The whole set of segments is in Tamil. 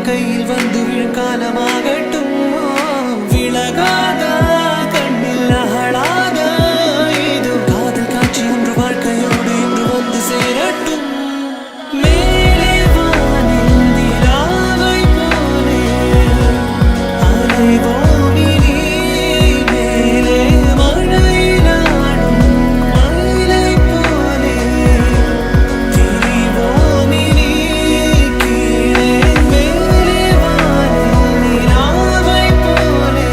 கையில் வந்து விழும் காலமாகட்டும். விலகாத கண்ணில் அகழாத ஏதோ காதல் காட்சி ஒன்று வாழ்க்கையோடு இன்று வந்து சேரட்டும். மேலே வானில் நிலாவை போலே அலைவோனிலே மேலே மழையிலாடும் மயிலை போலே திரிவோனிலே கீழே மேலே வானில் நிலாவை போலே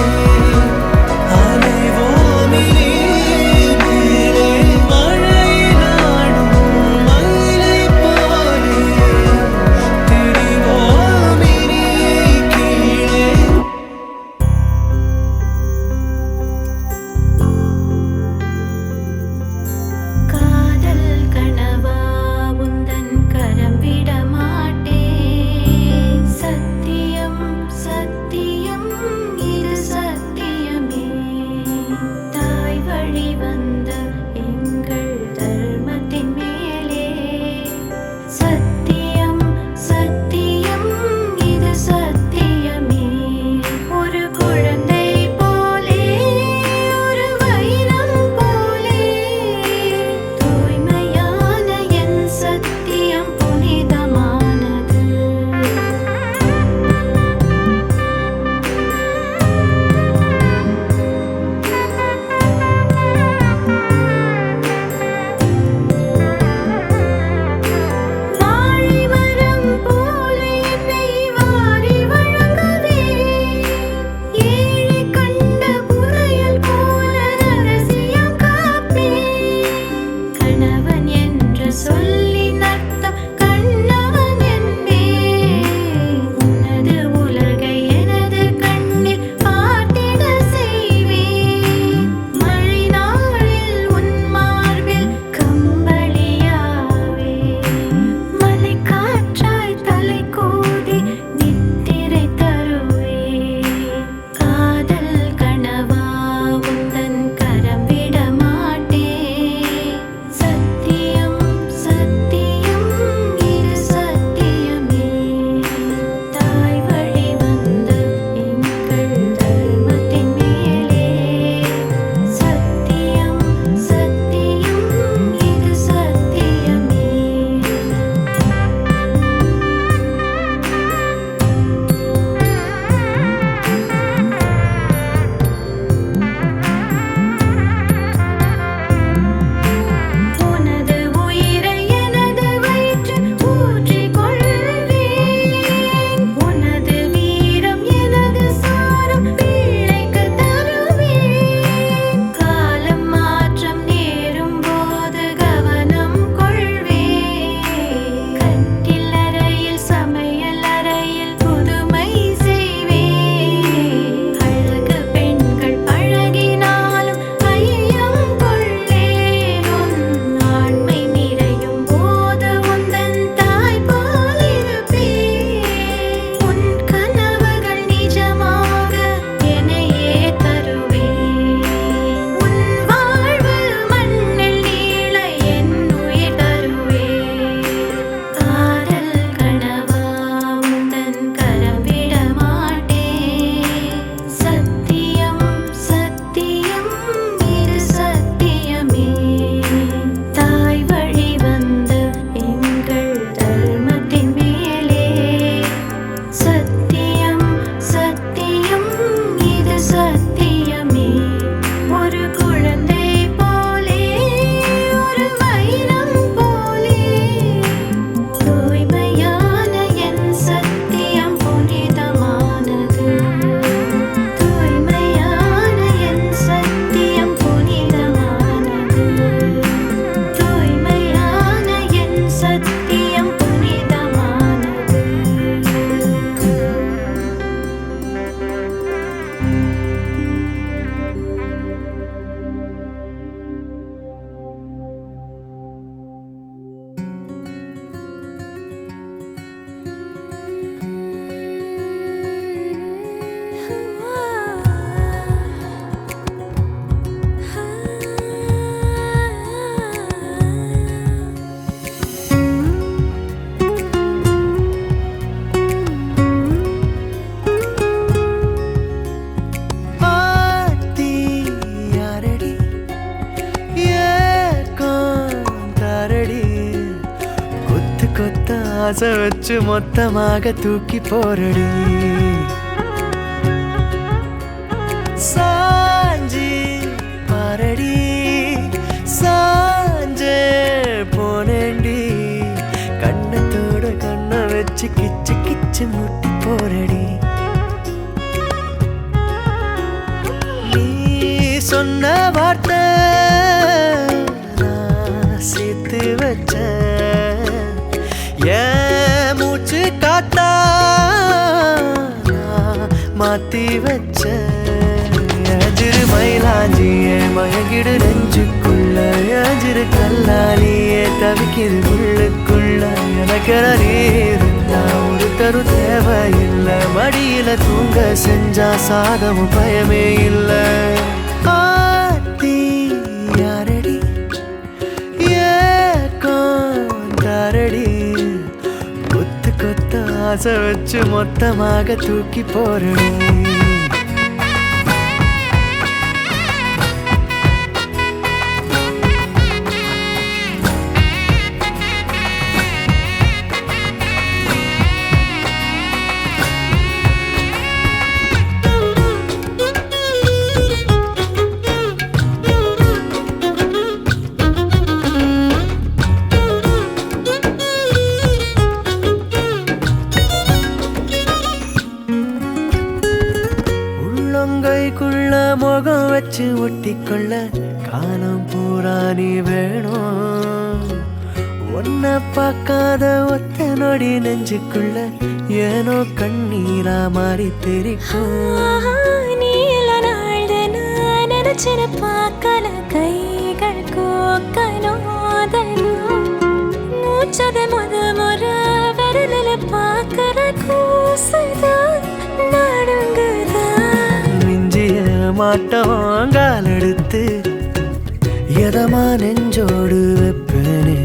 ஆசை வச்சு மொத்தமாக தூக்கி போரடி. சாஞ்சி பாரடி சாஞ்சே போனேண்டி, கண்ணத்தோட கண்ணை வச்சு கிச்சு கிச்சு முட்டி போரடி. நீ சொன்ன வார்த்தை நான் சேர்த்து வச்சேன், என் மூச்சு காத்தா நான் மாத்தி வச்சேன். எஜிரு மயிலாஞ்சியே மயங்கிடு நெஞ்சுக்குள்ள, எஜிரு கல்லாலியே தவிக்கிது உள்ளுக்குள்ள. எனக்கு நீ இருந்தா ஒரு தரு தேவையில்லை, மடியில தூங்க செஞ்சா சாகவும் பயமே இல்லை. ஆத்தி யாரடி ஏக்காரடி, கொத்து கொத்த ஆசை வச்சு மொத்தமாக தூக்கி போரடி. உள்ளங்கைக்குள்ள முகம் வச்சு ஒட்டிக்கொள்ள காலம் பூரா நீ வேணும். ஒன்ன பார்க்காத ஒத்த நொடி நெஞ்சுக்குள்ள ஏனோ கண்ணீரா மாறி தெரிக்கும். நீல நாள் நினைச்சின பார்க்கல, கைகள் கோக்கனோதலும் மூச்சத முறை விரலில பார்க்கற கூசுதான் நடுங்குதான். மிஞ்சிய மாட்டோம் கால் எடுத்து எதமா நெஞ்சோடு வைப்பேனே,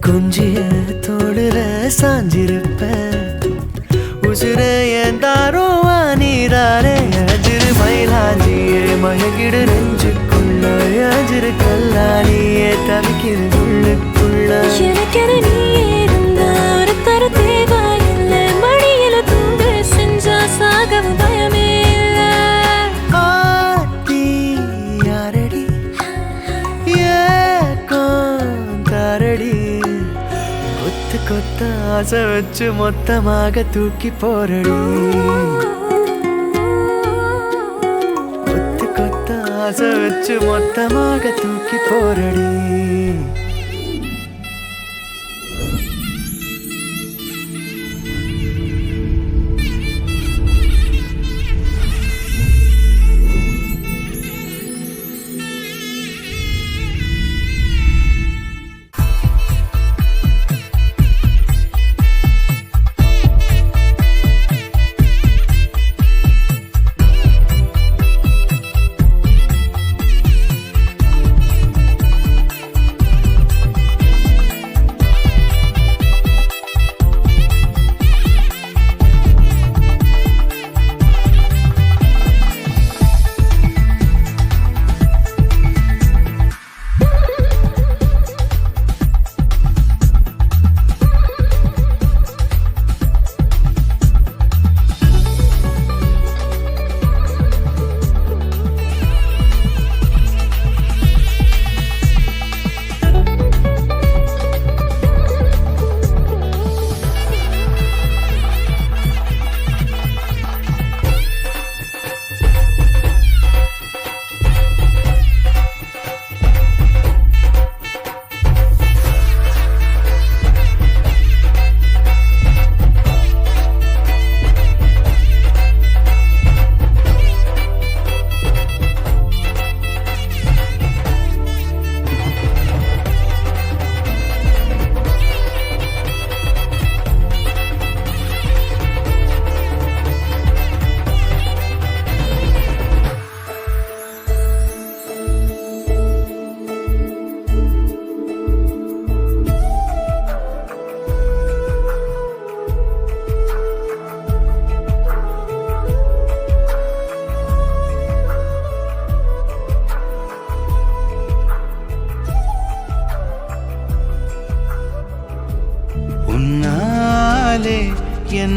கொஞ்சிய தோடுல சாஞ்சிருப்பேன். உசுர ஏன் தாரோ நீராரே, எஜிரு மயிலாஞ்சியே மயங்கிடு நெஞ்சுக்குள்ள, எஜிரு கல்லாலியே தவிக்கிது உள்ளுக்குள்ள. எனக்கென நீ இருந்தா ஒரு தரு தேவையில்லை, மடியில தூங்க செஞ்சா சாகவும் பயமே இல்லை. ஆத்தி யாரடி ஏக்காரடி, கொத்து கொத்த ஆசை வச்சு மொத்தமாக தூக்கி போரடி. கொத்து கொத்த ஆசை வச்சு மொத்தமாக தூக்கி போரடி.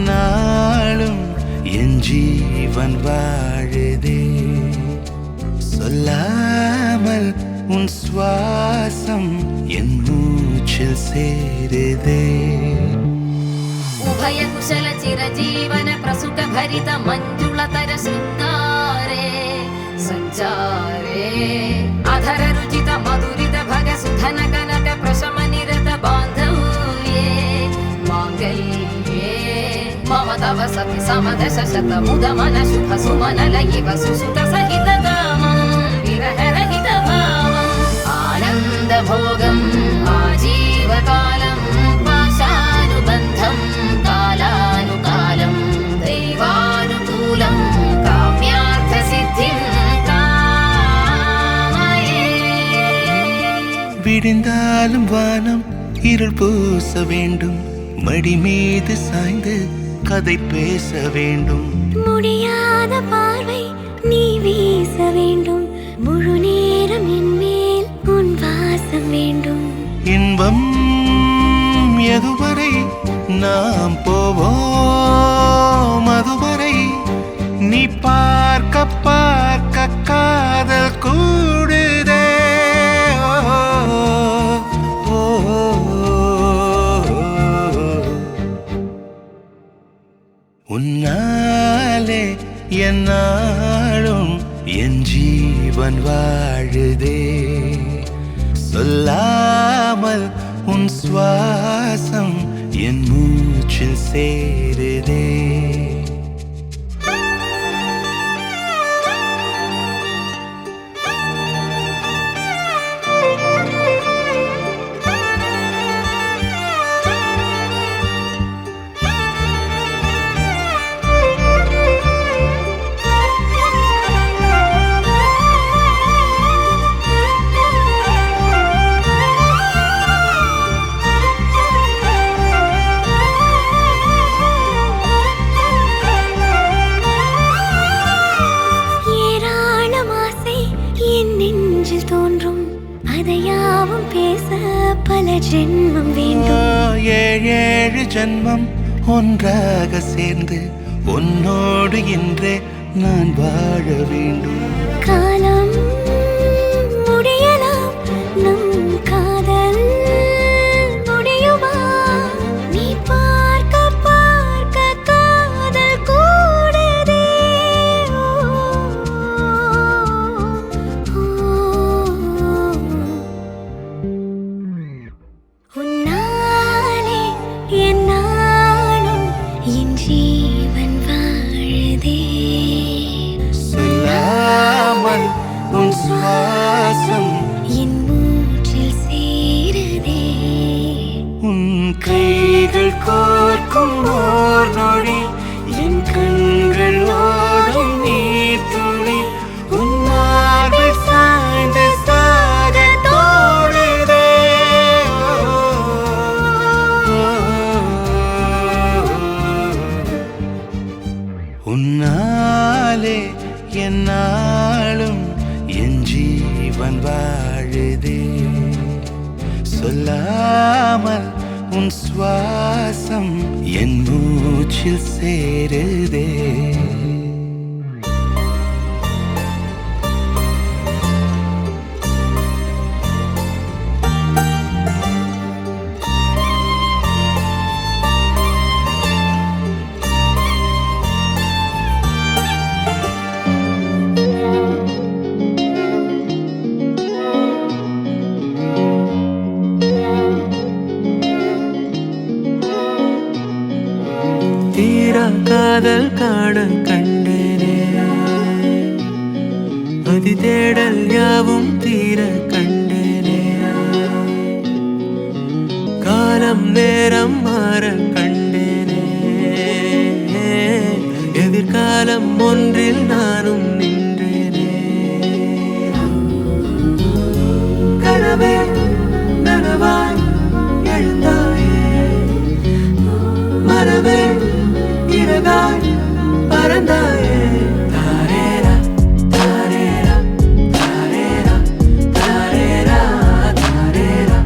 என்னாலும் என் ஜீவன் வாழுதே சொல்லாமல் உன் சுவாசம் என் மூச்சில் சேருதே उभय कुशल चिरजीवन प्रसुख भरित मंजुलतर शृंगारे संचारे अधर रुचित मधुरित भग सुधन कनक प्रशम निरत बांधव्ये मांगल्ये मम तव सति समदश शत मुद मन शुभ सुमन लयिव सुसुत सहित कामं विरह रहित भावम् आनंद भोगम् आजीवकालम् पाशानुबन्धम् कालानुकालं दैवानुकूलं काम्यार्थसिद्धिं कामये விடிந்தாலும் வானம் இருள் பூச வேண்டும் மடி மீது சாய்ந்து கதை பேச வேண்டும் முடியாத பார்வை நீ வீச வேண்டும் முழு நேரம் என் மேல் உன் வாசம் வேண்டும் இன்பம் எதுவரை நாம் போவோம் அதுவரை நீ பார்க்க பார்க்க காதல் கூடுதே ஓ, ஓ, உன்னாலே என்னாலும் என் ஜீவன் வாழுதே சொல்லாமல் உன் சுவாசம் என் மூச்சில் சேருதே பல ஜென்மம் வேண்டும் ஏழேழு ஜென்மம் ஒன்றாக சேர்ந்து உன்னோடு இன்றே நான் வாழ வேண்டும் காலம் முடியலாம் நம் காதல் முடியுமா நீ பார்க்க பார்க்க காதல் கூடுதே உன்னாலே என்னாலும் என் ஜீவன் வாழுதே சொல்லாமல் உன் சுவாசம் என் மூச்சில் சேருதே உன் கைகள் கோர்க்கும் ஓர் நொடி என் கண்கள் ஓடும் நீர் துளி உன் மார்பில் சாய்ந்து சாக தோடுதே உன்னாலே என்னாலும் என் ஜீவன் வாழுதே சொல்லாமல் உன் சுவாசம் என் மூச்சில் சேருதே காதல் காண கண்டேனே அதி தேடல் யாவும் தீர கண்டேனே காலம் நேரம் மாற கண்டேனே எதிர்காலம் ஒன்றில் நானும் நின்றேனே கனவே நனவாய் எழுந்தாயே மரவே இரவாய் பறந்தாயே தாரேரா தாரேரா தாரேரா தாரேரா தாரேரா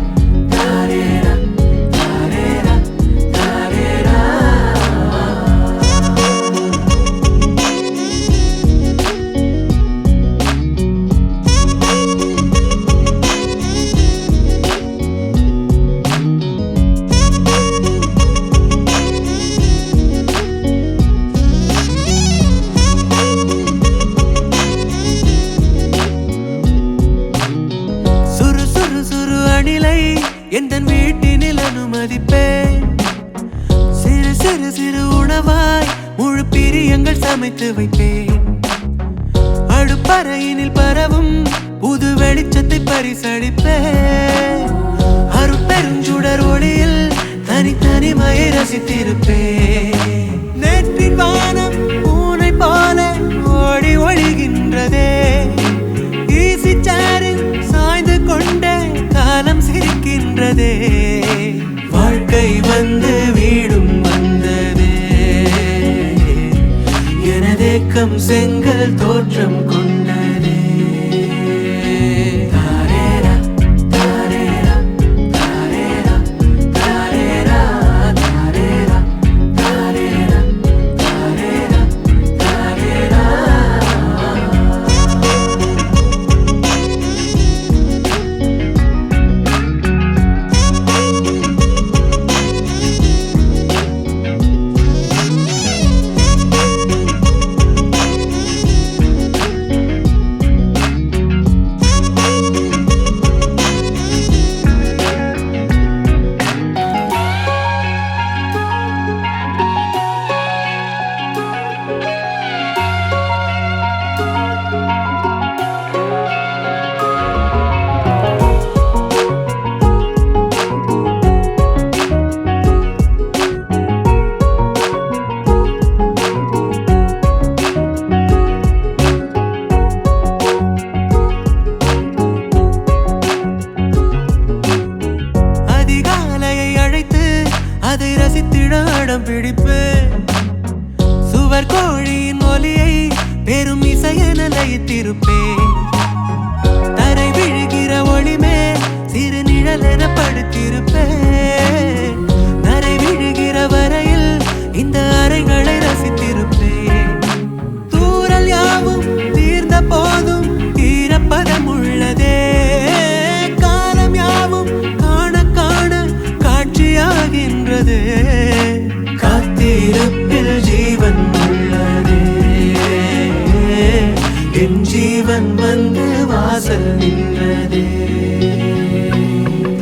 தாரேரா தாரேரா தாரேரா அமைத்து வைப்பேன். அடுப்பறையினில் பரவும் புது வெளிச்சத்தை பரிசளிப்பேன். அருட்பெருஞ்சுடர் ஒளியில் தனித்தனிமையை ரசித்திருப்பேன். நேற்றின் வானம் பூனை போல ஓடி ஒழிகின்றதே. ஈசி சேரில் சாய்ந்து கொண்டே காலம் சிரிக்கின்றதே. வாழ்க்கை வந்து வீடும் வந்ததே. எனதேக்கம் செங்கல் தோற்றம் கொண்டதே. தாரேரா தாரேரா தாரேரா தாரேரா தாரேரா தாரேரா தாரேரா தாரேரா. அதை ரசித்திட அடம் பிடிப்பேன். சுவர் கோழியின் ஒலியை பெரும் இசையென லயித்திருப்பேன். தரை விழுகிற ஒளிமே சிறு நிழல் என படுத்திருப்பேன். தரை விழுகிற வரையில் இந்த அறைகளை ரசித்திருப்பேன். தூரல் யாவும் தீர்ந்த போதும் தீரப்பதம் உள்ளதே. காலம் யாவும் காண காண காட்சியாகின்றது. காத்திருப்பில் ஜீவன் உள்ளதே. என் ஜீவன் வந்து வாசல் நின்றதே.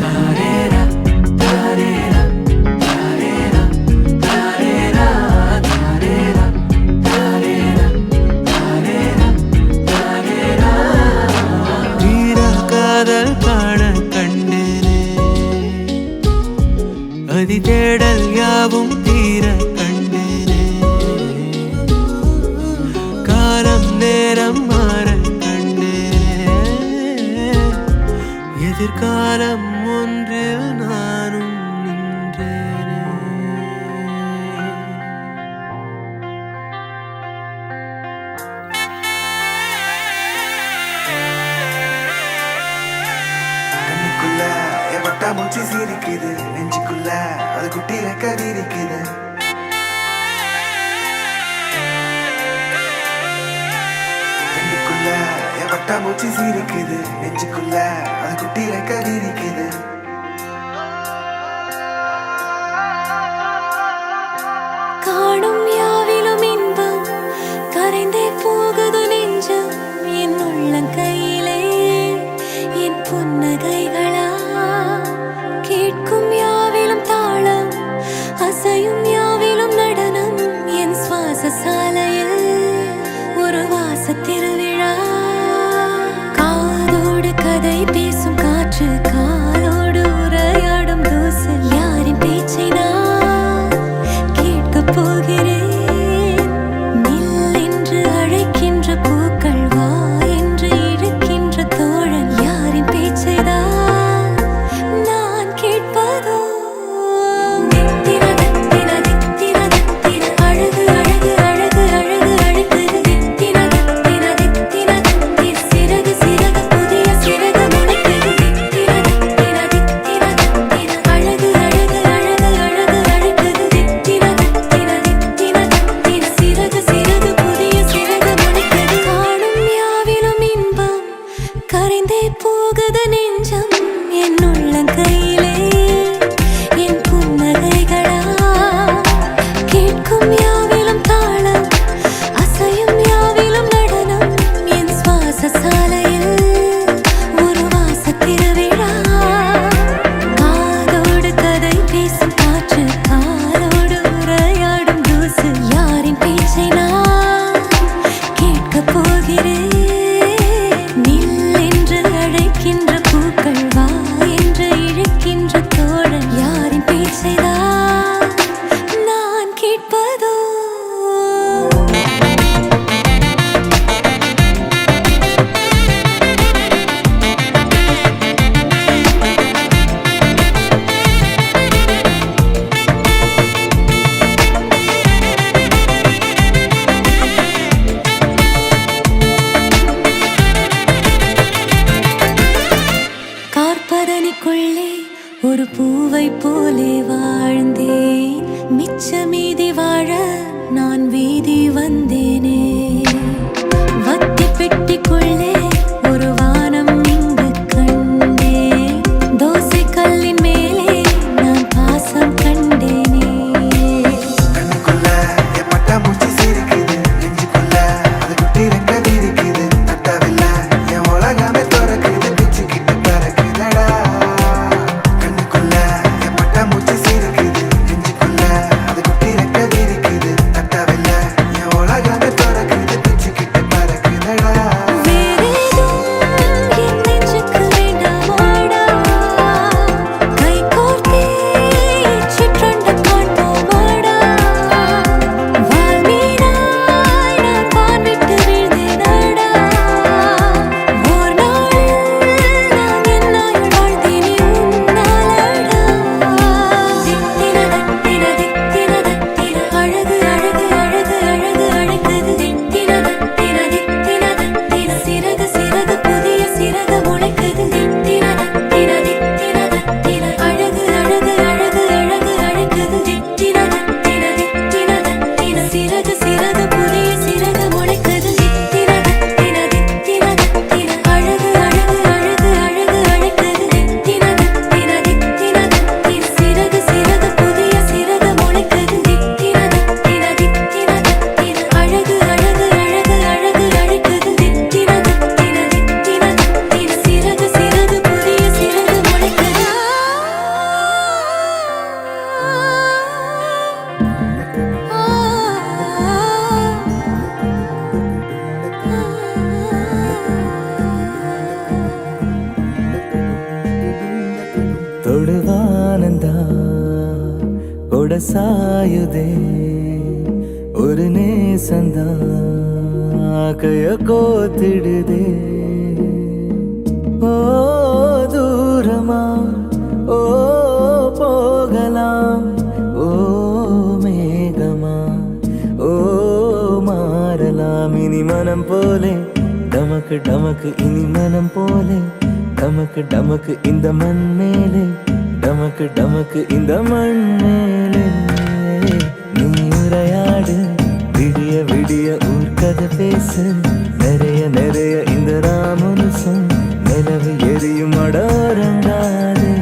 தாரேரா தாரேரா தாரேரா தாரேரா தாரேரா தாரேரா தாரேரா தாரேரா. தீரா காதல் காண கண்டேனே. அதி தேடல் யாவும் தீர கண்டேனே. காலம் நேரம் மாற கண்டேனே. எதிர்காலம் ஒன்றில் நானும் நின்றேனே. கண்ணுக்குள்ள என் வட்டா மூச்சு சிரிக்குது. நெஞ்சுக்குள்ள அது குட்டி ரெக்க விரிக்குது. கண்ணுக்குள்ள என் வட்டா மூச்சு சிரிக்குது. நெஞ்சுக்குள்ள அது குட்டி ரெக்க விரிக்குது. காணும் யாவிலும் இன்பம் கரைந்தே போகுது நெஞ்சம். என் உள்ளங்கையிலே என் புன்னகைகளா. கேட்கும் யாவிலும் தாளம் அசையும் யாவிலும் நடனம். என் சுவாச சாலையில் ஒரு வாச திருவிழா. காதோடு கதை பேசும் காற்று காலோடு உரையாடும் தூசு. யாரின் பேச்சை நான் கேட்கப் போகிறேன். நில் என்று அழைக்கின்ற பூக்கள் வா என்று இழுக்கின்ற தோழன். யாரின் பேச்சை தான் நான் கேட்பதோ. தித்திர தித்திர தித்திர தித்திர அழகு அழகு அழகு அழகு அழகு. தித்திர தித்திர தித்திர வீதி வந்தேனே வத்தி பெட்டிக்குள்ளே ஒரு வானம் இங்கு கண்டே தோசை கல்லின் மேலே நான் பாசம் கண்டேனே கண்ணுக்குள்ள என் பட்டாம்பூச்சி சிரிக்குது நெஞ்சுக்குள்ள அது குட்டி ரெக்க விரிக்குது தட்டவில்ல என் உலகமே திறக்குது பிச்சுக்கிட்டு பறக்குதடா கண்ணுக்குள்ள என் பட்டாம்பூச்சி சிரிக்குது நெஞ்சுக்குள்ள அது குட்டி ரெக்க விரிக்குது தட்டவில்ல என் உலகமே திறக்குது பிச்சுக்கிட்டு பறக்குதடா வேறேதும் என் நெஞ்சுக்கு வேண்டாமாடா கை கோர்த்தே சிற்றண்டு காண்போமாடா வால்மீனாய் நான் வான் விட்டு வீழ்ந்தேனடா ஓர் நாளில் நான் என்னாயுள் வாழ்ந்தேனே உன்னாலடா தித்தின தத்தின தித்தின தத்தின அழகு அழகு அழகு அழகு அழைத்தது தித்தின தத்தின தித்தின தத்தின சிறகு சிறகு புதிய சிறகு முளைக்குது தித்தின தத்தின தித்தின தத்தின அழகு அழகு அழகு அழகு அழைக்குது தித்தின தத்தின தித்தின தத்தின சிறகு சிறகு புதிய சிறகு முளைக்குது தித்தின தத்தின தித்தின தத்தின அழகு அழகு அழகு அழகு அழைக்குது தித்தின தத்தின தித்தின தத்தின சிறகு சிறகு புதிய சிறகு முளைக்குது தித்தின தத்தின தித்தின தத்தின அழகு அழகு அழகு அழகு அழைக்குது தித்தின தத்தின தித்தின தத்தின சிறகு சிறகு புதிய சிறகு முளைக்குது தொடுவானந்தா கொடசாயுதே ஒரு நேசந்தா கைய கோத்திடுதே ஓ தூரமா ஓ போகலாம் ஓ மேகமா ஓ மாறலாம் இனி மனம் போலே டமக்கு டமக்கு இனி மனம் போலே டமக்கு டமக்கு இந்த மண் மேலே டமக்கு டமக்கு இந்த மண் மேலே நீ உரையாடு விடிய விடிய ஊர்க்கதை பேசு நிறைய நிறைய இந்த ராமனுசம் நிலவு எரியும் அடோரங்காதே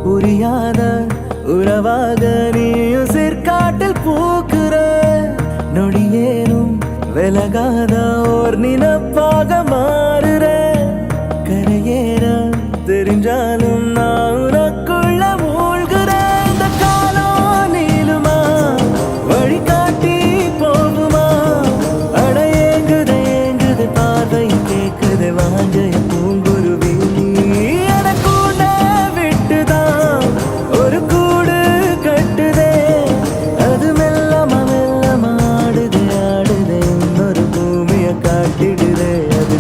புரியாத உறவாக நீயும் சிற்காட்டில் பூக்குற நொடியேனும் விலகாத ஓர் நினப்பாக மாறுற கரையேற தெரிஞ்சாலும் நான் உனக்குள்ள மூழ்கிற இந்த காலம் நீளுமா வழிகாட்டி போகுமா அட ஏங்குது ஏங்குது பார்வை கேக்குது வாஞ்சைய பூங்குருவி எனக்கூட விட்டுதான் ஒரு கூடு கட்டுதே அது மெல்லமா மெல்லமா ஆடுதே ஆடுதே இன்னொரு பூமிய காட்டிடுதே அது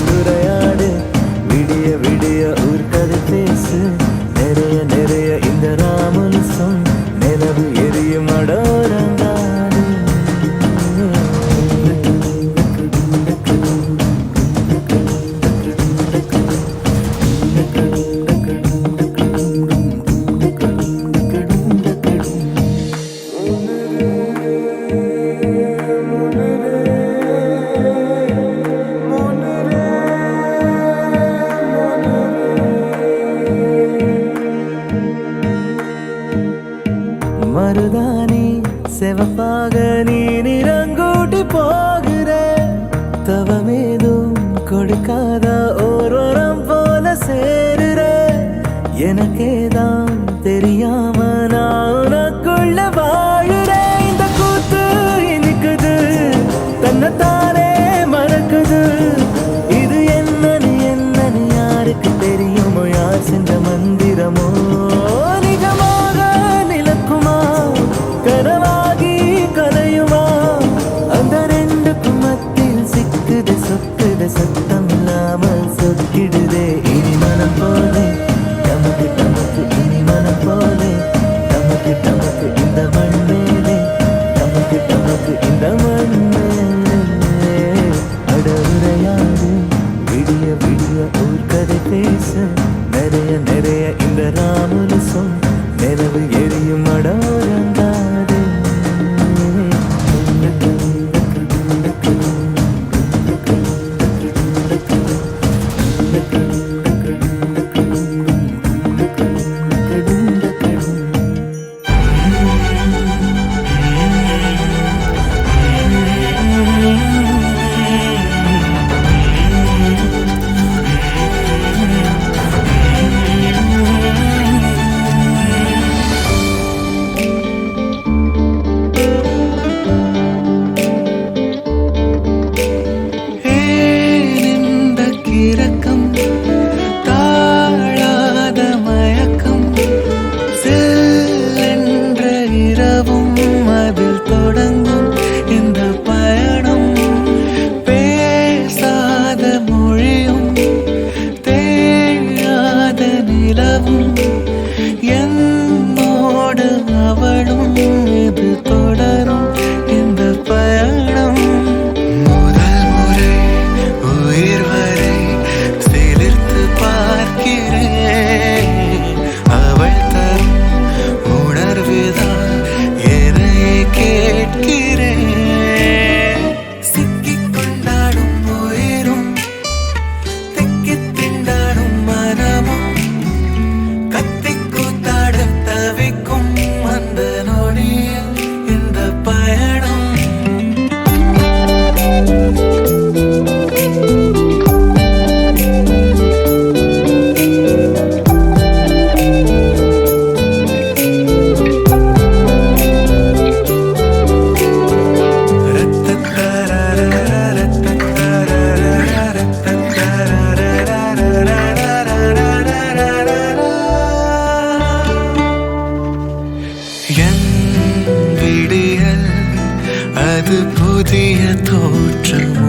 தோற்றமோ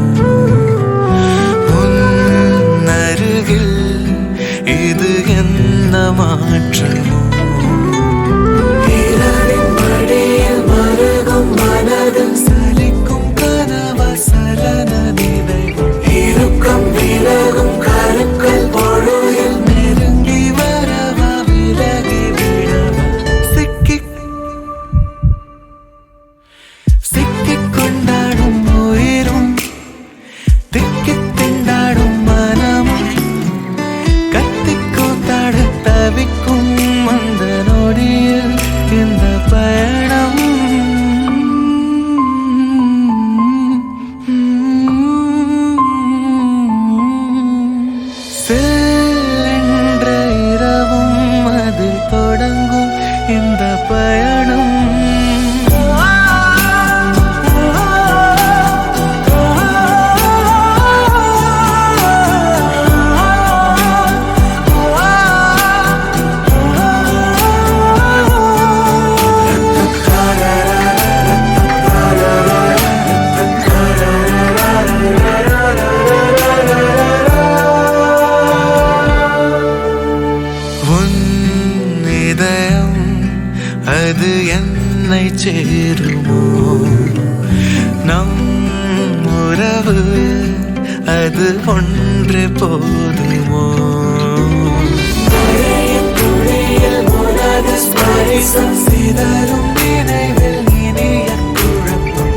உன் அருகில் இது என்ன மாற்றமோ இரவின் மடியில் மருகும் மனதில் சலிக்கும் கனவா சலன நினைவு இறுக்கம் விலகும் கருக்கள் பொழுதில் நெருங்கி வரவா விலகி விடவா சிக்கிக் கொண்டாடும் உயிரும் திக்கித் திண்டாடும் மனமும் கத்திக் கூத்தாட தவிக்கும் அந்த நொடியில் இந்த பயணம் சென்ற இரவும் அதில் தொடங்கும் இந்த பயணம் இதயம் அது என்னை சேருமோ நம் உறவு அது ஒன்று போதுமோ சிதறும் நினைவில் இனிய குழப்பம்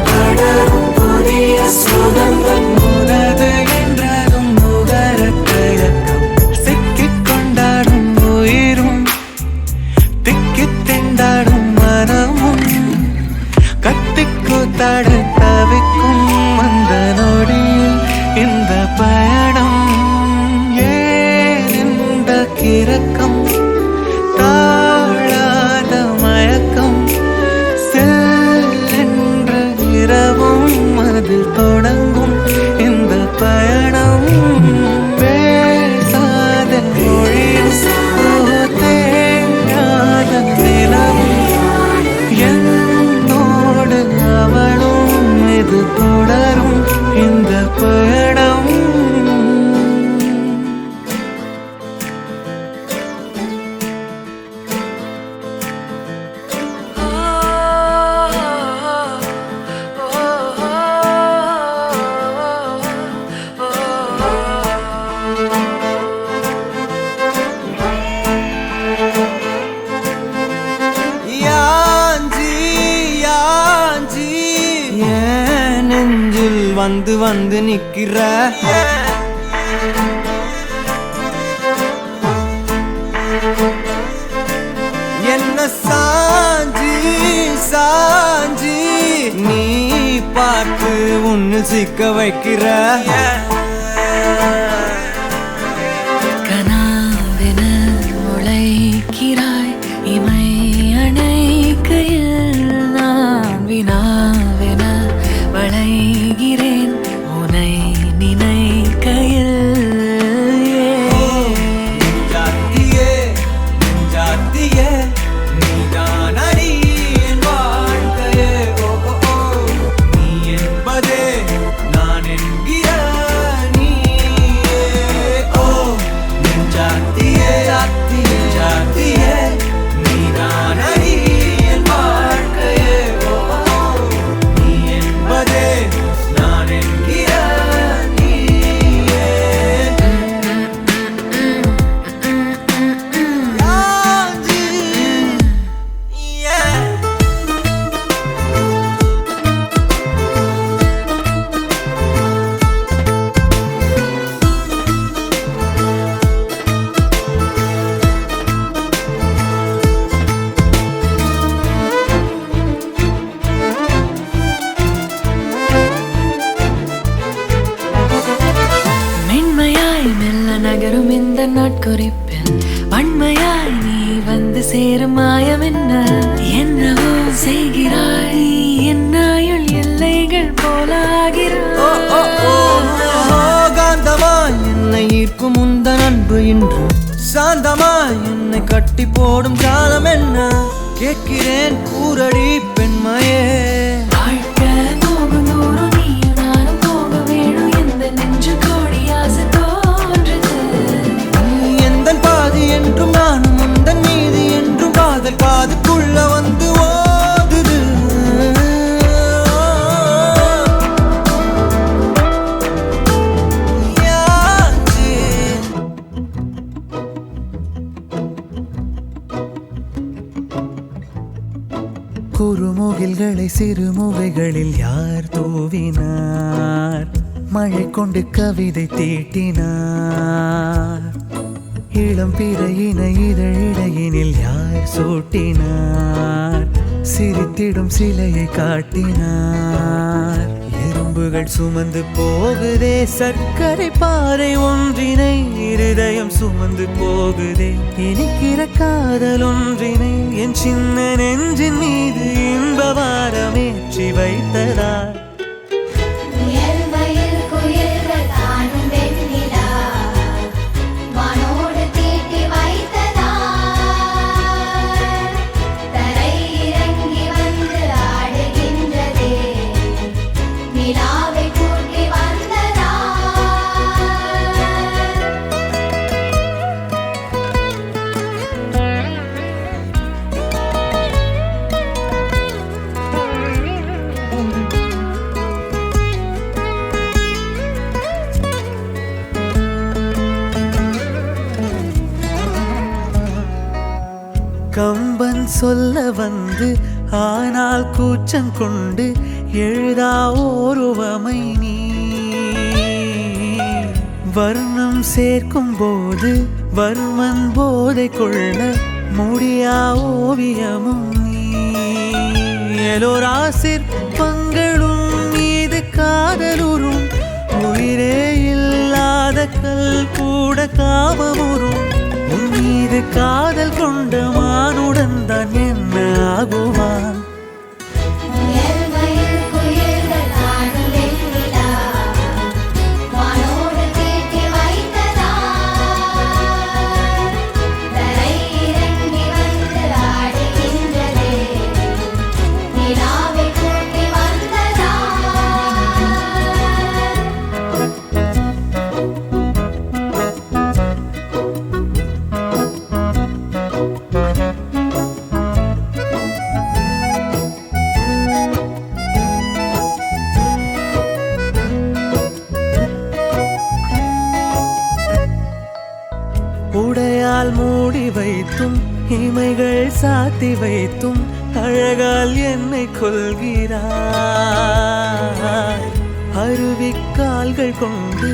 படரும் புதிய சுகங்கள் உனது என்றதும் நுகர தயக்கம் சிக்கிக் கொண்டாடும் உயிரும் திக்கித் திண்டாடும் மனமும் கத்திக் கூத்தாட தவிக்கும் அந்த நொடியில் இந்த பயணம் ஏன் இந்த கிறக்கம் தாழாத மயக்கம் சென்ற இரவும் அதில் தொடங்கும் இந்த பயணம் பேசாத மொழியும் தேயாத நிலவும் என்னோடு அவளும் இது தொடரும் இந்த பயணம் நெஞ்சில் வந்து வந்து நிக்கிற என்ன சாஞ்சி சாஞ்சி நீ பார்த்து உன்னு சிக்க வைக்கிற கனாவென முளைக்கிறாய் இமை அணைக்கையில் நான் வினாவென வளைகிறேன் உனை நினைக்கையில் ஜாத்தியே ஜாத்தியே நீதான் அடி என் வாழ்க்கையே ஓ ஓ ஓ நீ என்பதே நான் என்கிற நீயே ஓ ஜாத்தியே ஜாத்தியே ஜாத்தியே நீதான் அடி என் வாழ்க்கையே ஓ ஓ நீ என்பதே நான் என்கிற நீயே யாஞ்சி yeah மென்மையாய் மெல்ல நகரும் இந்த நாட்குறிப்பில் வன்மையாய் நீ வந்து சேரும் மாயம் என்னவோ செய்கிறாய் நீ என்னாயுள் எல்லைகள் போலாகிறாய் காந்தமாய் என்னை ஈர்க்கும் உந்தன் அன்பு இன்று சாந்தமாய் என்னை கட்டி போடும் காலம் என்ன கேட்கிறேன் கூரடி பெண்மையே வாழ்க்கை போகும் தூரம் மலர்களை சிறுமுகைகளில் யார் தூவினார்? மழை கொண்டு கவிதை தீட்டினார். இளம் பிறையினை இதழிடையினில் யார் சூட்டினார்? சிரித்திடும் சிலையை காட்டினார். எறும்புகள் சுமந்து போகுதே சர்க்கரை பாறை ஒன்றினை, இருதயம் சுமந்து போகுதே இனிக்கிற காதல் ஒன்றினை. என் சின்ன நெஞ்சின் மீது இன்ப வாரமேற்றி வைத்ததார். கம்பன் சொல்ல வந்து ஆனால் கூச்சம் கொண்டு எழுதா ஓருவமை நீ. வர்ணம் சேர்க்கும் போது வர்மன் போதை கொள்ள முடியா ஓவியமும் நீ. எலோரா சிற்பங்களும் மீது காதலுறும், உயிரே இல்லாத கல் கூட காமமுறும். உன் மீது காதல் கொண்ட மானுடன் தான் என்ன ஆகுவான்? உடையால் மூடி வைத்தும் இமைகள் சாத்தி வைத்தும் அழகால் என்னை கொள்கிறாய். அருவிக்கால்கள் கொண்டு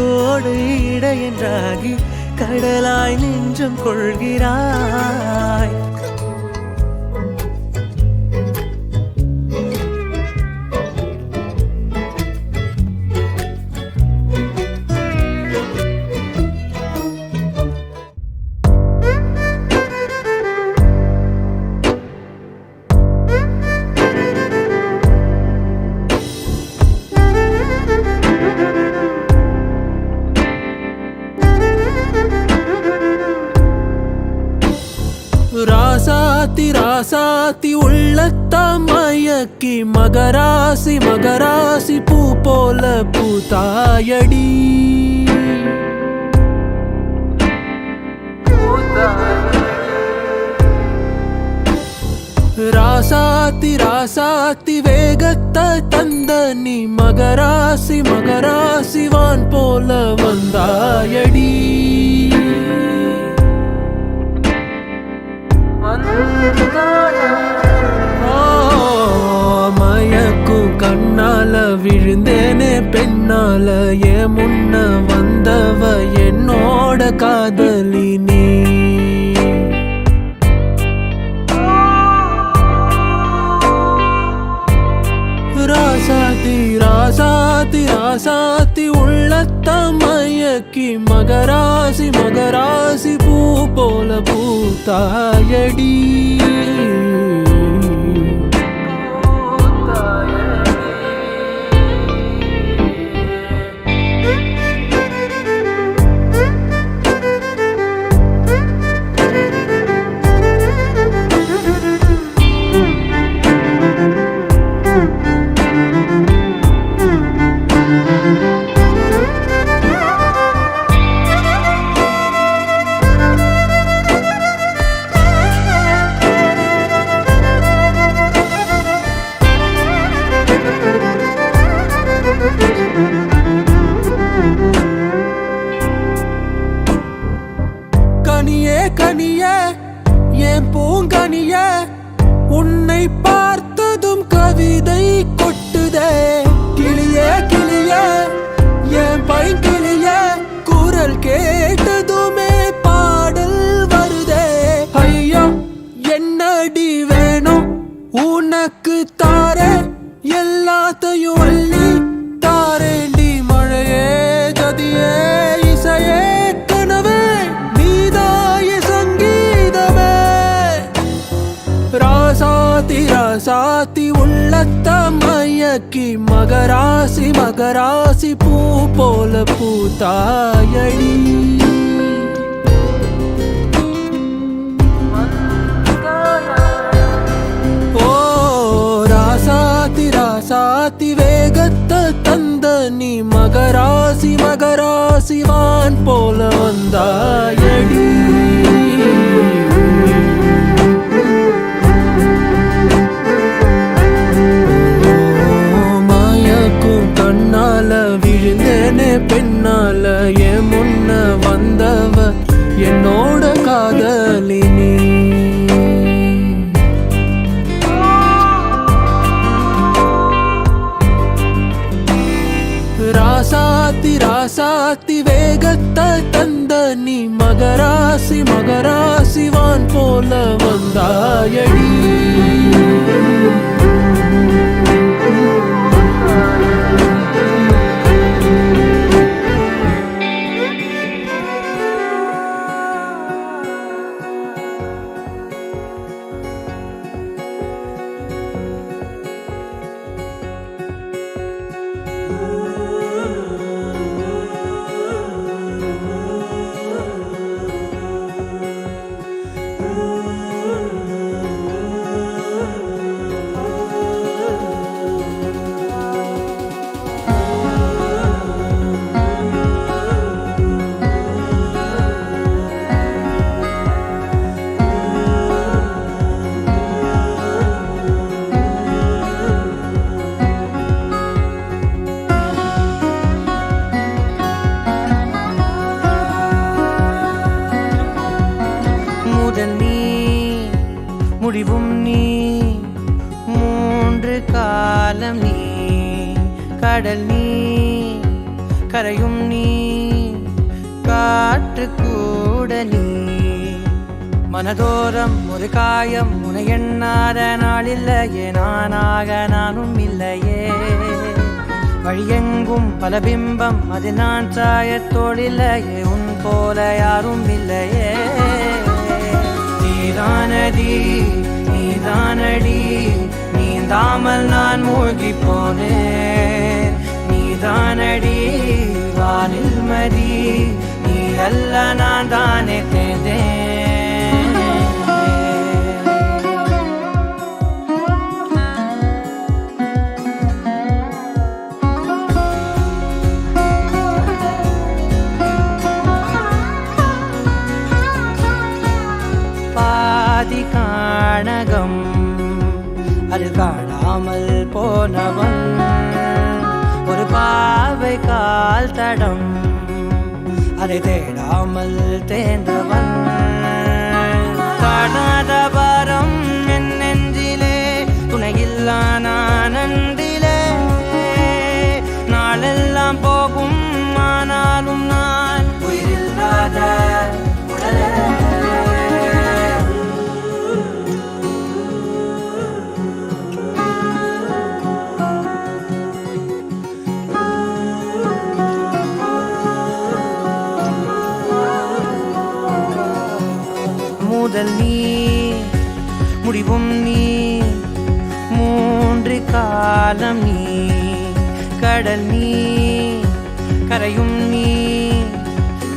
ஓடு இடையென்றாகி கடலாய் நெஞ்சம் கொள்கிறாய். ராசாத்தி ராசாத்தி உள்ளத்தாம் மயக்கி மகராசி மகராசி பூ போல பூத்தாயடி. ராசாத்தி ராசாத்தி வேகத்தை தந்த நீ மகராசி மகராசி வான் போல வந்தாயடி. மயக்கும் கண்ணால விழுந்தேனே பெண்ணால, ஏ முன்ன வந்தவ என்னோட காதலி நீ. ராசாத்தி ராசாத்தி ராசாத்தி உள்ளத்த மயக்கி மகராசி மகராசி பூ போல பூத்தாயடி. ராசாத்தி உள்ளத்த மயக்கி மகராசி மகராசி பூ போல பூத்தாயடி ஓ ராசாத்தி ராசாத்தி வேகத்தை தந்த நீ மகராசி மகராசி வான் போல வந்தாயடி கண்ணால விழுந்தேனே பெண்ணால என் முன்ன வந்தவ என்னோட காதலினி ராசாத்தி ராசாத்தி வேகத்தை தந்த நீ மகராசி மகராசி வான் போல வந்தாயடி முடிவும் நீ மூன்று காலம் நீ கடல் நீ கரையும் நீ காற்று கூட நீ மனதோரம் ஒரு காயம் உனை எண்ணாத நாள் இல்லையே நானாக நானும் இல்லையே வழியெங்கும் பல பிம்பம் அது நான் சாயத்தோடில்லையே உன் போல யாரும் இல்லையே நீதானடி நீதானடி நீந்தாமல் நான் மூழ்கி போனேன் நீதானடி வானில் மதி நீ அல்ல நான் தானே தேர்ந்தேன் காணகம் அது காணாமல் போனவன் ஒரு பாவை கால் தடம் அதை தேடாமல் தேர்ந்தவன் காணாத பாரம் என் நெஞ்சிலே துணையில்லா நான் அன்றிலே நாளெல்லாம் போகும் ஆனாலும் நான் உயிரில்லாத உடலே முதல் நீ முடிவும் நீ மூன்று காலம் நீ கடல் நீ கரையும் நீ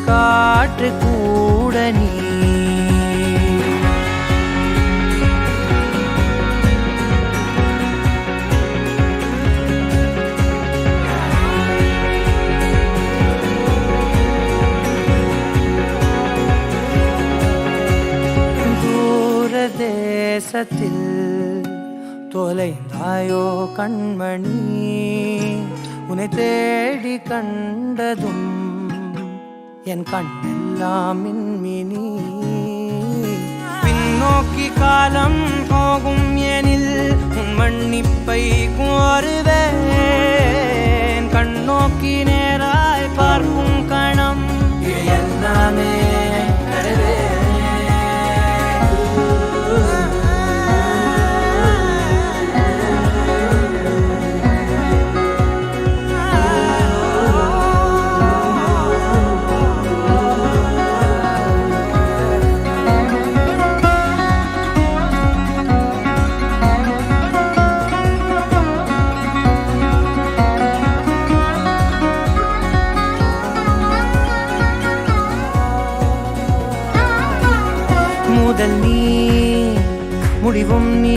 காற்று கூட நீ தேசத்தில் தொலைந்தாயோ கண்மணி உன்னை தேடி கண்டதும் என் கண்ணெல்லாம் மின்மினி பின்னோக்கி காலம் போகும் எனில் உன் மன்னிப்பை கோருவேன் கண்ணோக்கி நேராய் பார்க்கும் கணம் எல்லாமே முடிவும் நீ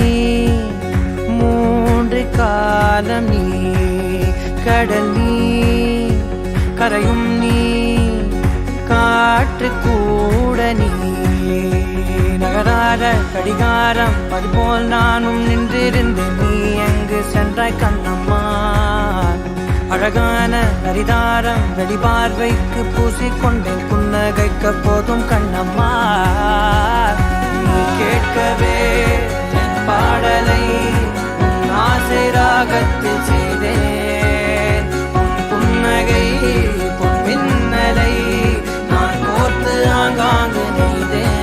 மூன்று காலம் நீ கடல் நீ கரையும் நீ காற்று கூட நீ நகராத கடிகாரம் அதுபோல் நானும் நின்றிருந்தேன் நீ எங்கு சென்றாய் கண்ணம்மா அழகான நரிதாரம் வெளிபார்வைக்கு பூசிக்கொண்டேன் புன்னகைக்க போதும் கண்ணம்மா நீ கேட்கவே என் பாடலை உன் ஆசை ராகத்தில் செய்தேன் உன் புன்னகை பொன் மின்னலை நான் கோர்த்து ஆங்காங்கு நெய்தேன்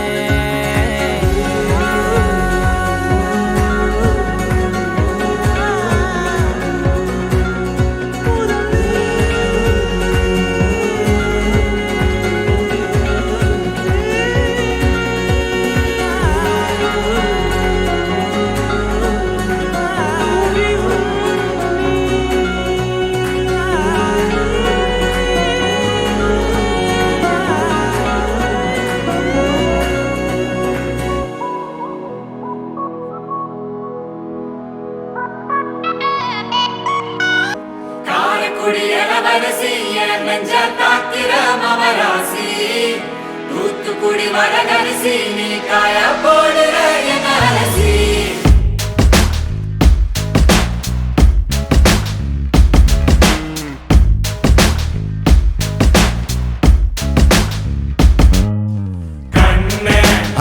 தூத்துக்குடி வரகரிசி நீ காய போடுற என் அலசி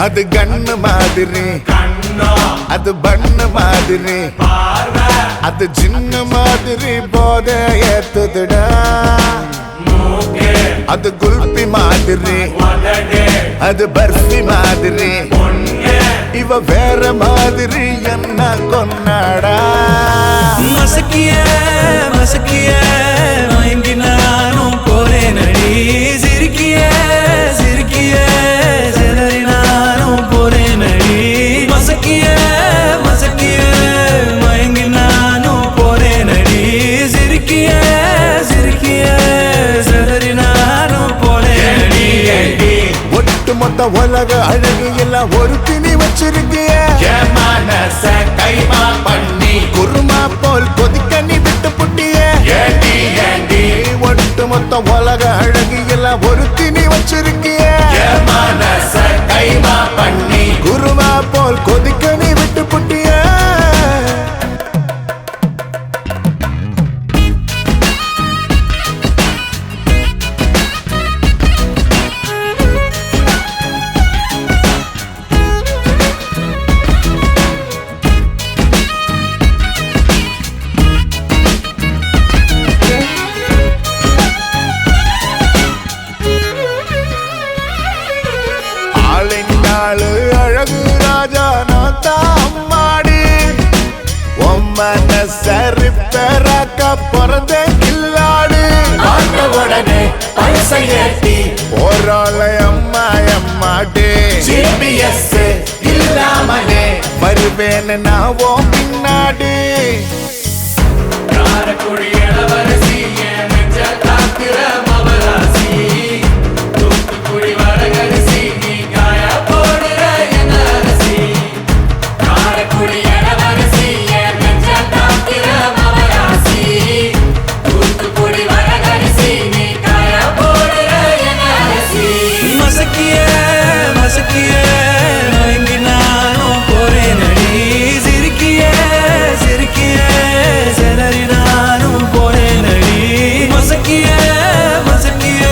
அது கண்ணு மாதிரி அது பண்ணு மாதிரி அது சின்ன மாதிரி போத ஏத்துதுடா அது குல்பி மாதிரி அது பர்ஃபி மாதிரி இவ வேற மாதிரி என்ன கொண்டாடா மசக்கிய மசக்கிய மயங்கி நானும் போறேன் அடி சிரிக்கிய சிரிக்கிய சிலரி நானும் போறேன் அடி மசக்கிய மசக்கிய மயங்கி நானும் போறேன் அடி சிரிக்கிய சிரிக்கிய சிலரி நானும் போறேன் அடி ஒட்டு மொத்த உலக அழகு எல்லாம் ஒரு திணி வச்சிருக்கிய மனச கைமா பண்ணி குருமா போல் கொதிக்க நீ விட்டு புட்டிய ஒட்டு மொத்த உலக அழகு எல்லாம் ஒரு திணி வச்சிருக்கிய மனச கைமா பண்ணி குருமா போல் கொதிக்க நீ விட்டு புட்டிய அழகு ராஜா நான் தான் மாடி மனசரி பெறாக்க பிறந்த கில்லாடு உடனே பைசை ஏத்தி போராளை அம்மா அம்மாடி ஜிபிஎஸ் இல்லாமலே வருவேன் நான் ஓ பின்னாடி காரக்குடி இளவரசி என் நெஞ்ச காக்கிற மவராசி தூத்துக்குடி வரகரிசி நீ காய போடுற என் அலசி காரக்குடி இளவரசி என் நெஞ்ச காக்கிற மவராசி தூத்துக்குடி வரகரிசி நீ காய போடுற என் அலசி மசக்கிய மசக்கிய மயங்கி நானும் போறேன் அடி சிரிக்கிய சிரிக்கிய சிலரி நானும் போறேன் அடி மசக்கிய மசக்கிய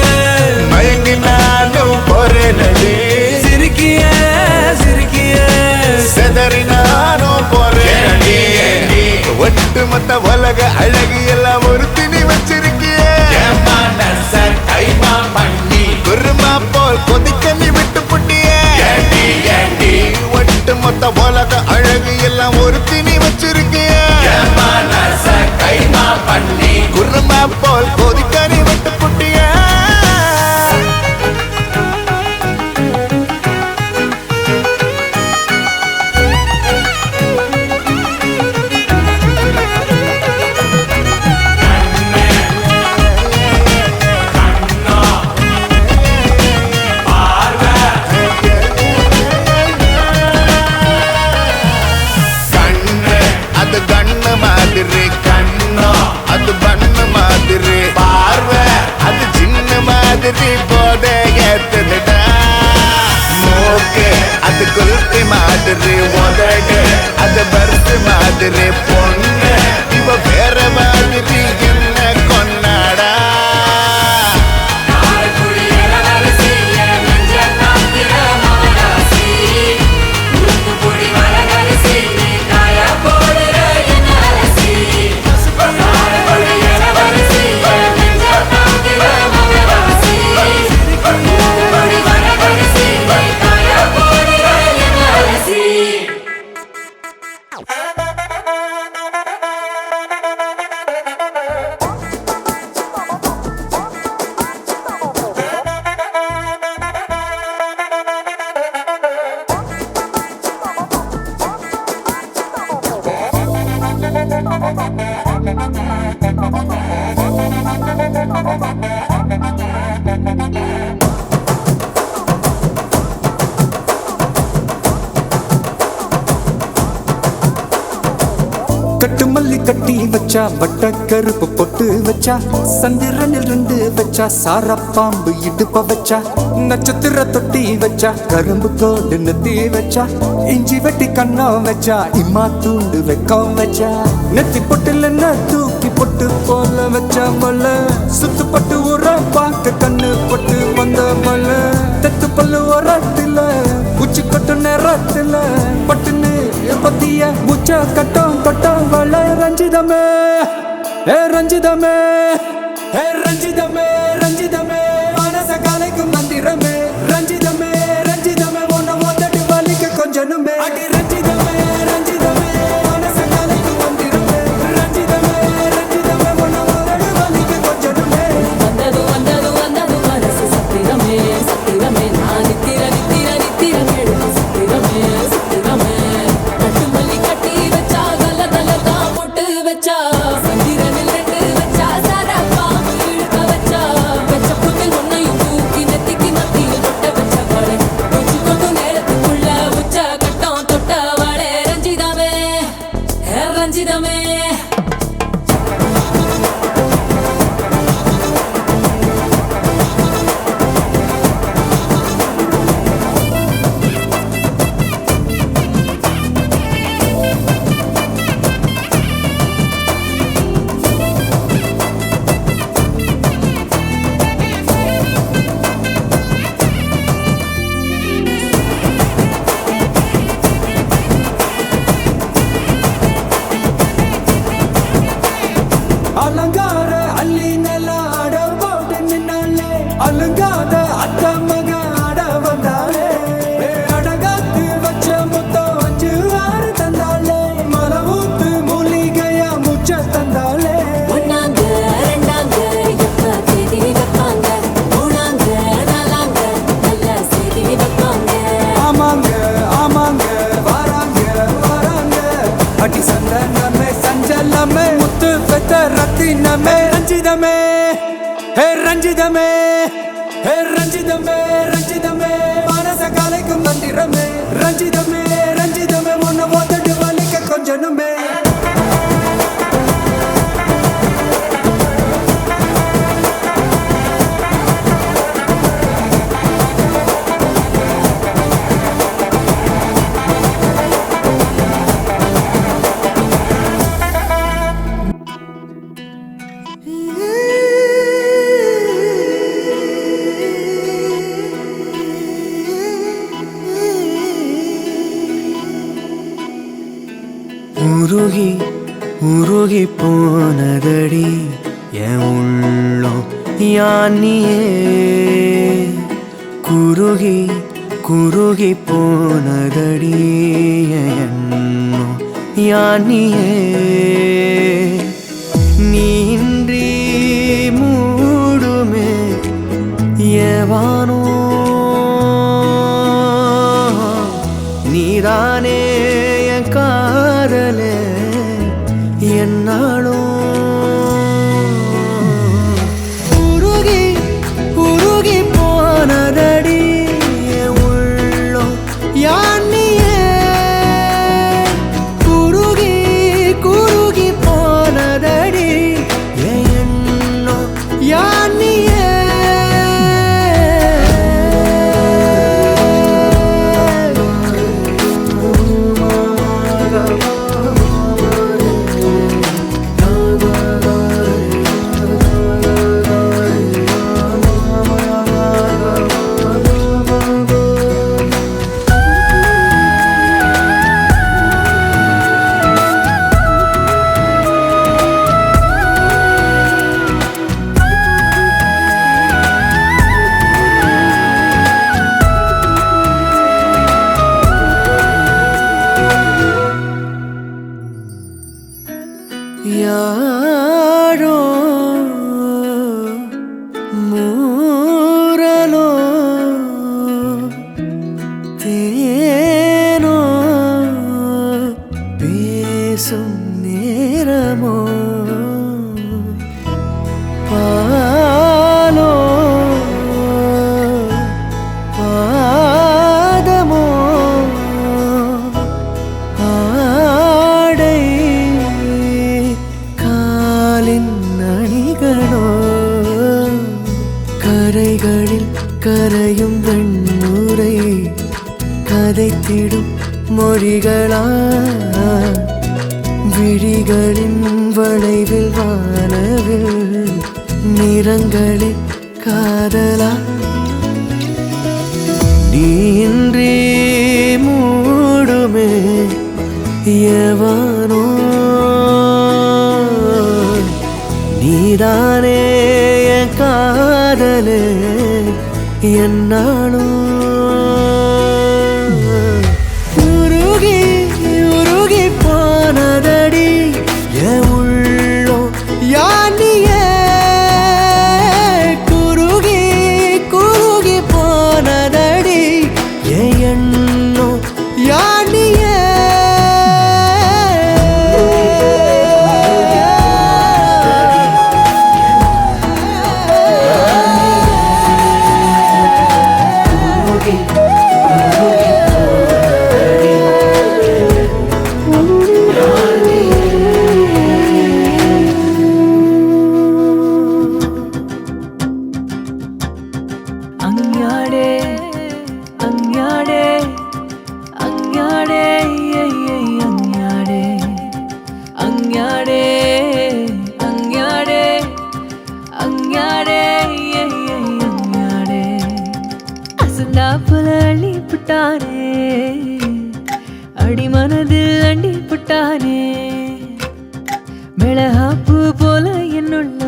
மயங்கி நானும் போறேன் அடி சிரிக்கிய சிரிக்கிய செதறி நானும் போறேன் அடி ஒட்டு மொத்த உலக அழகு எல்லாம் ஒரு திணி வச்சிருக்கிய மனச கைமா பண்ணி குருமா போல் கொதிக்க நீ விட்டு புட்டிய ஒட்டு மொத்த உலக அழகு எல்லாம் ஒரு திணி வச்சிருக்கிய மனச கைமா பண்ணி குருமா போல் கொதிக்க நீ விட்டு புட்டிய கட்டு மல்லி கட்டி வச்சா வட்ட கருப்பு பொட்டு வச்சா சந்திரனில் 2 வச்சா சாரப்பாம்பு இடுப்ப வச்சா நட்சத்திர தொட்டி வச்சா கரும்பு கோடு நெத்தி வச்சா இஞ்சி வெட்டி கண்ணம் வச்சா இம்மா தூண்டு வெக்கம் வச்சா நெத்தி பொட்டுல என்ன தூக்கி பொட்டு போல வச்சா மல்ல சுத்து பட்டு ஊற பார்க்க கண்ணு பொட்டு வந்த மல்ல தெத்து பல்லு ஓரத்துல உச்சி கொட்டு நேரத்துல பட்டுன்னு பத்திய முச்ச கட்டம் கட்டம் வள ரஞ்சிதமே ஏ ரஞ்சிதமே ஏ ரஞ்சிதமே ரஞ்சிதமே மனச கலைக்கும் மந்திரமே ரஞ்சிதமே ரஞ்சிதமே உன்னை மொத்தட்டு வலிக்க கொஞ்சனுமே அடி ரஞ்சிதமே ரஞ்சிதமே மனச கலைக்கும் மந்திரமே ரஞ்சிதமே ரஞ்சிதமே உன்னை மொத்தட்டு வலிக்க கொஞ்சனுமே வந்தது வந்தது வந்தது மனசு சத்திரமே சத்திரமே நான் நித்திர நித்திர நித்திர கேடு சத்திரமே சத்திரமே கட்டு மல்லி கட்டி வச்சா கல்ல கல்ல தான் போட்டு வச்சா சந்திரனில் 2 வச்சா சாரா பாம்பு இழுக்க வச்சா வச்ச புட்டில் ஒன்னையும் தூக்கி நெத்திக்கு மத்தியில் தொட்ட வச்ச வாழை உச்சி கொண்டு நேரத்துக்குள்ள உச்ச கட்டம் தொட்ட வாழை ரஞ்சிதமே ரஞ்சிதமே அலங்கார அள்ளி நல்ல ஆட போட்டு நின்னாலே அலங்காத அத்த மக ஆட வந்தாலே அடகாத்து வச்ச முத்தம் 5 6 தந்தாலே மலவூத்து மூலிகையா முச்ச தந்தாலே ஒன்னாங்க ரெண்டாங்க எப்ப தேதி வைப்பாங்க மூணாங்க நாலாங்க நல்ல செய்தி வைப்பாங்க ஆமாங்க ஆமாங்க வராங்க வராங்க அடி சந்தனமே சஞ்சலமே முத்து பெத்த ரத்தினமே ரஞ்சிதமே ஹே ரஞ்சிதமே ஹே ரஞ்சிதமே ரஞ்சிதமே மனச கலைக்கும் மந்திரமே ரஞ்சிதமே ரஞ்சிதமே உன்னை மொத்தட்டு வலிக்க கொஞ்சனுமே உருகி உருகி போனதடி என் உள்ளம் யானியே குருகி குருகி போனதடி என் எண்ணம் யானியே நீன்றி மூடுமே ஏவானோ நீதானே என் காதலே என்னாலும் உருகி உருகி போனதடி என் உள்ளம் யானியே குருகி குருகி போனதடி என் எண்ணம் யானியே கரைகளில் கரையும் வெண்ணுரை கதைத்திடும் மொழிகளா விழிகளின் வளைவில் வானவில் நிறங்களில் காதலா நீன்றி மூடுமே எவனோ நீதானே என் காதலே என்னாலும் உருகி உருகி போனதடி என் உள்ளோ யானியே குருகி குருகி போனதடி என் எண்ணோ யானியே അങ്ങാടേ അങ്ങാടേ അങ്ങാടേ അങ്ങാടേ അങ്ങാടേ അങ്ങാടേ അങ്ങാടേ അങ്ങാടേ അസലാപ്പുല അള്ളിപ്പുട്ടാനേ അടിമനതിൽ അണ്ടിപ്പുട്ടാനേ மிளகாப்பூ போல என்னுள்ள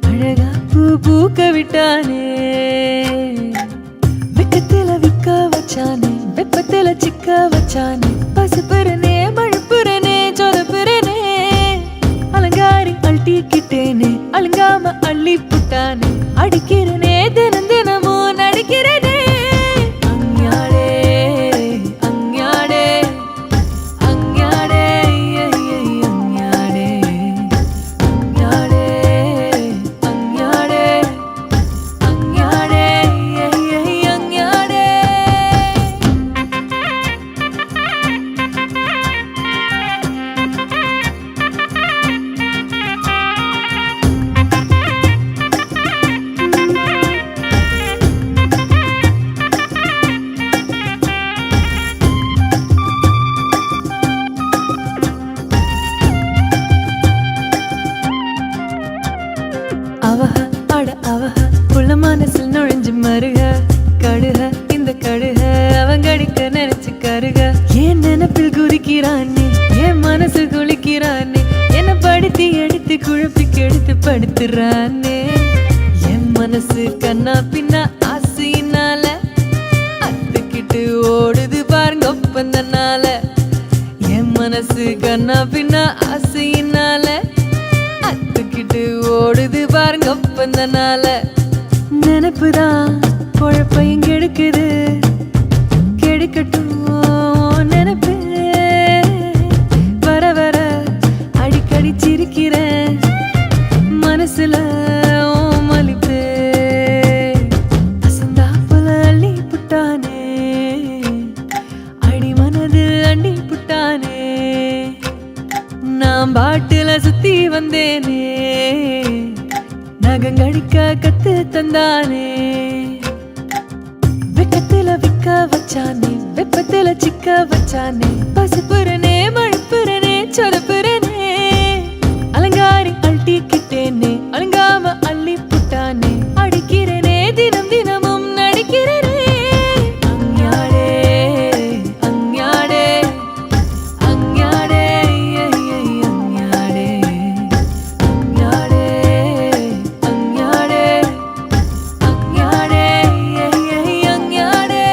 அழகாப்பூ பூக்க விட்டானே வெக்கத்தில விக்க வச்சானே வெப்பத்தில சிக்க வச்சானே பசுப்புறனே மழுப்புறனே சொதப்புறனே அலங்காரி அள்ளிக்கிட்டேனே அலங்காம அள்ளி புட்டானே அடிக்கிறனே தினம் தினமும் நடிக்கிறனே அஞ்ஞாடே அஞ்ஞாடே அஞ்ஞாடே அஞ்ஞாடே அஞ்ஞாடே அஞ்ஞாடே அஞ்ஞாடே அவஹ அட அவஹ புள்ள மனசில் நுழைஞ்சு மருக கடுக இந்த கடுக அவங்கடிக்க நினைச்சு கருக என் நினைப்பில் குதிக்கிறானே என் மனசு குளிக்கிறானே என்ன படுத்தி எடுத்து குழப்பி கெடுத்து படுத்துறானே என் மனசு கண்ணா பின்னா ஆசையினால அத்துக்கிட்டு ஓடுது பாருங்க ஒப்பந்தனால என் மனசு கண்ணா பின்னா ஆசையினால அத்துக்கிட்டு ஓடுது பாருங்க ஒப்பந்தனால நினைப்புதான் குழப்பையும் கெடுக்குது கெடுக்கட்டும் நினைப்பு வர வர அடிக்கடி சிரிக்கிறேன் மனசுல மலிப்பு அசந்தாப்புல அள்ளி புட்டானே அடி மனது அண்டி புட்டானே நான் பாட்டுல சுத்தி வந்தேனே நகங்கடிக்க கத்து தந்தானே வெக்கத்தில விக்க வச்சானே வெப்பத்தில சிக்க வச்சானே பசுப்புறனே மழுப்புறனே சொதப்புறனே அலங்காரி அள்ளிக்கிட்டேனே அலங்காம அள்ளி புட்டானே அடிக்கிறனே தினம் தினமும் நடிக்கிறனே அஞ்ஞாடே அஞ்ஞாடே அஞ்ஞாடே அஞ்ஞாடே அஞ்ஞாடே அஞ்ஞாடே அஞ்ஞாடே அஞ்ஞாடே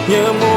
என்